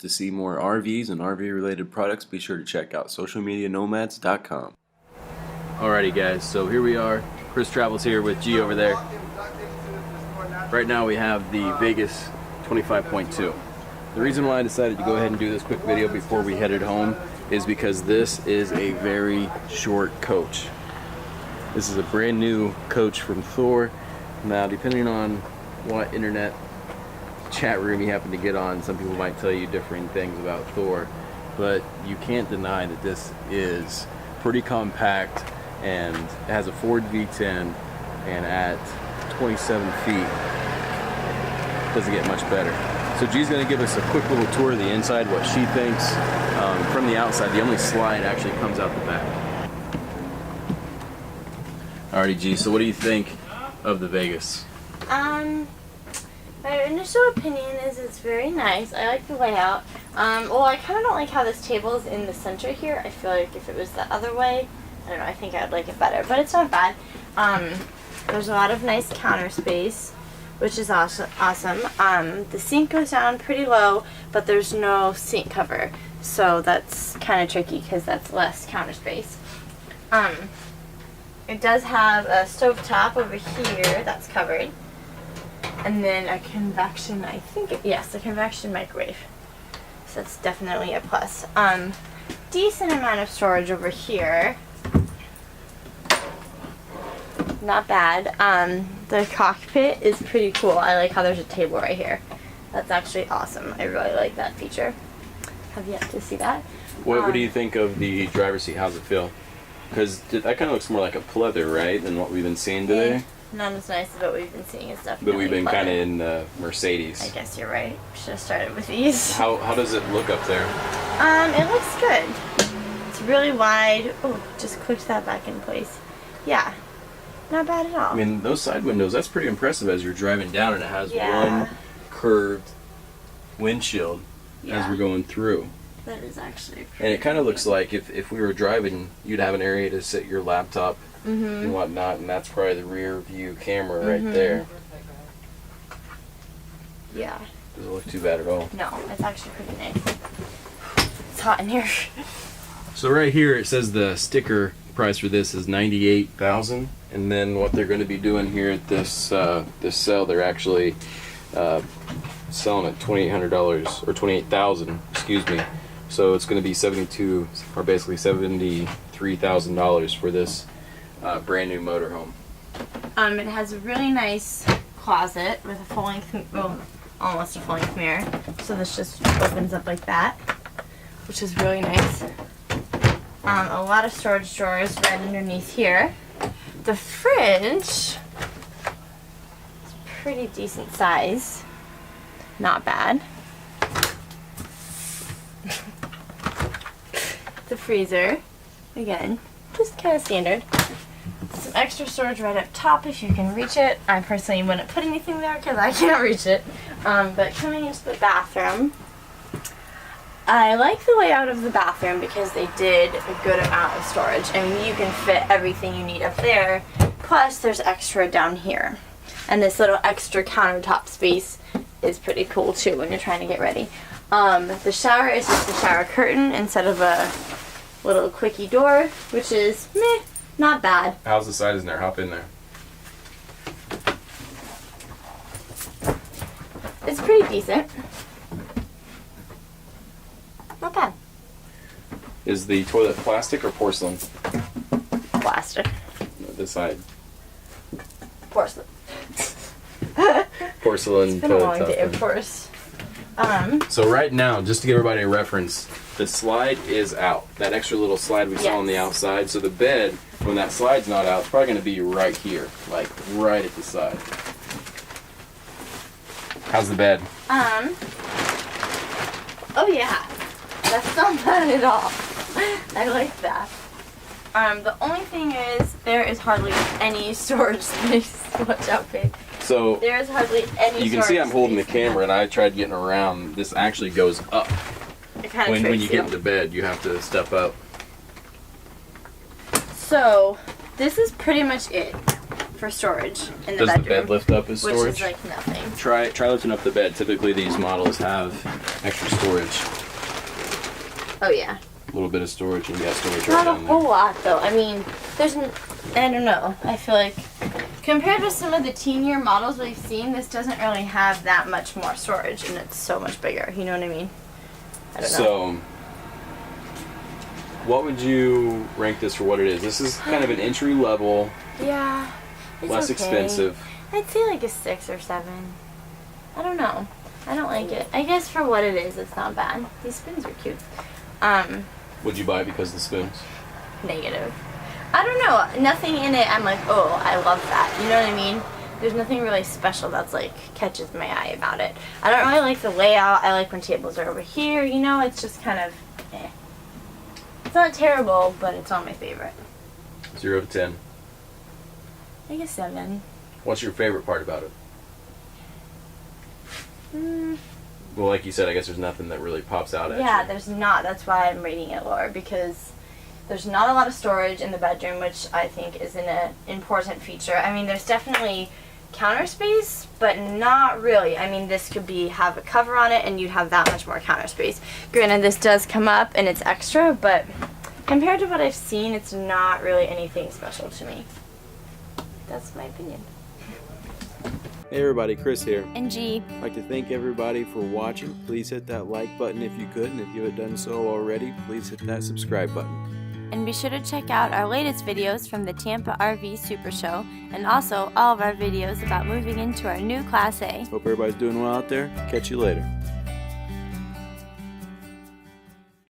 To see more RVs and RV related products, be sure to check out socialmedianomads.com. Alrighty guys, so here we are. Chris Travels here with G over there. Right now we have the Vegas 25.2. The reason why I decided to go ahead and do this quick video before we headed home is because this is a very short coach. This is a brand new coach from Thor. Now, depending on what internet chat room you happen to get on, some people might tell you different things about Thor, but you can't deny that this is pretty compact and it has a Ford V10, and at 27 feet doesn't get much better. So G's going to give us a quick little tour of the inside, what she thinks. From the outside, the only slide actually comes out the back. Alrighty G, so what do you think of the Vegas? My initial opinion is it's very nice. I like the layout. Well, I kind of don't like how this table is in the center here. I feel like if it was the other way, I don't know, I think I would like it better, but it's not bad. There's a lot of nice counter space, which is awesome. The sink goes down pretty low, but there's no sink cover, so that's kind of tricky because that's less counter space. It does have a stove top over here that's covered, and then a convection, I think, yes, a convection microwave. So that's definitely a plus. Decent amount of storage over here. Not bad. The cockpit is pretty cool. I like how there's a table right here. That's actually awesome. I really like that feature. Have yet to see that. What do you think of the driver's seat? How's it feel? Because that kind of looks more like a pleather, right, than what we've been seeing today? Not as nice as what we've been seeing. It's definitely But we've been kind of pleather. in Mercedes. I guess you're right. Should have started with these. How does it look up there? It looks good. It's really wide. Oh, just clicked that back in place. Yeah. Not bad at all. I mean, those side windows, that's pretty impressive as you're driving down, and it has one curved windshield as we're going through. That is actually pretty And it kind of looks like if we were driving, you'd have an area to sit your laptop and whatnot, and that's probably the rear view camera right there. Yeah. Doesn't look too bad at all. No, it's actually pretty nice. It's hot in here. So right here it says the sticker price for this is $98,000, and then what they're going to be doing here at this this sale, they're actually selling at $2,800 or $28,000, excuse me. So it's going to be basically $73,000 for this brand new motorhome. It has a really nice closet with a full-length, well, almost a full-length mirror. So this just opens up like that, which is really nice. A lot of storage drawers right underneath here. The fridge is pretty decent size. Not bad. The freezer, again, just kind of standard. Some extra storage right up top if you can reach it. I personally wouldn't put anything there because I can't reach it. But coming into the bathroom, I like the layout of the bathroom because they did a good amount of storage. I mean, you can fit everything you need up there, plus there's extra down here. And this little extra countertop space is pretty cool too when you're trying to get ready. The shower is just a shower curtain instead of a little quickie door, which is meh, not bad. How's the size in there? Hop in there. It's pretty decent. Not bad. Is the toilet plastic or porcelain? Plastic. This side. Porcelain. Porcelain. It's been a long day, of course. So right now, just to give everybody a reference, the slide is out. That extra little slide we saw on the outside. So the bed, when that slide's not out, it's probably going to be right here, like right at the side. How's the bed? Oh yeah, that's not bad at all. I like that. The only thing is, there is hardly any storage space. Watch out, babe. So there is hardly any. You can see I'm holding the camera, and I tried getting around. This actually goes up. It kind of when you get into bed, you have to step up. So this is pretty much it. for storage in the Does bedroom. the bed lift up as storage? Which is like nothing. Try lifting up the bed. Typically these models have extra storage. Oh yeah. A little bit of storage, and you got storage right Not a down whole there. lot though. I mean, I don't know. I feel like compared to some of the teenier models we've seen, this doesn't really have that much more storage, and it's so much bigger. You know what I mean? I don't know. So, what would you rank this for what it is? This is kind of an entry level, Yeah. It's less okay. expensive. I'd say like a 6 or 7. I don't know. I don't like it. I guess for what it is, it's not bad. These spoons are cute. Would you buy it because of the spoons? Negative. I don't know. Nothing in it I'm like, oh, I love that. You know what I mean? There's nothing really special that's like catches my eye about it. I don't really like the layout. I like when tables are over here. You know, it's just kind of eh. It's not terrible, but it's not my favorite. 0 to 10. I guess 7. What's your favorite part about it? Well, like you said, I guess there's nothing that really pops out at you. Yeah, there's not. That's why I'm rating it lower, because there's not a lot of storage in the bedroom, which I think is an important feature. I mean, there's definitely counter space, but not really. I mean, this could have a cover on it, and you'd have that much more counter space. Granted, this does come up, and it's extra, but compared to what I've seen, it's not really anything special to me. That's my opinion. Hey everybody, Chris here. And G. I'd like to thank everybody for watching. Please hit that like button if you could, and if you haven't done so already, please hit that subscribe button. And be sure to check out our latest videos from the Tampa RV Super Show, and also all of our videos about moving into our new Class A. Hope everybody's doing well out there. Catch you later.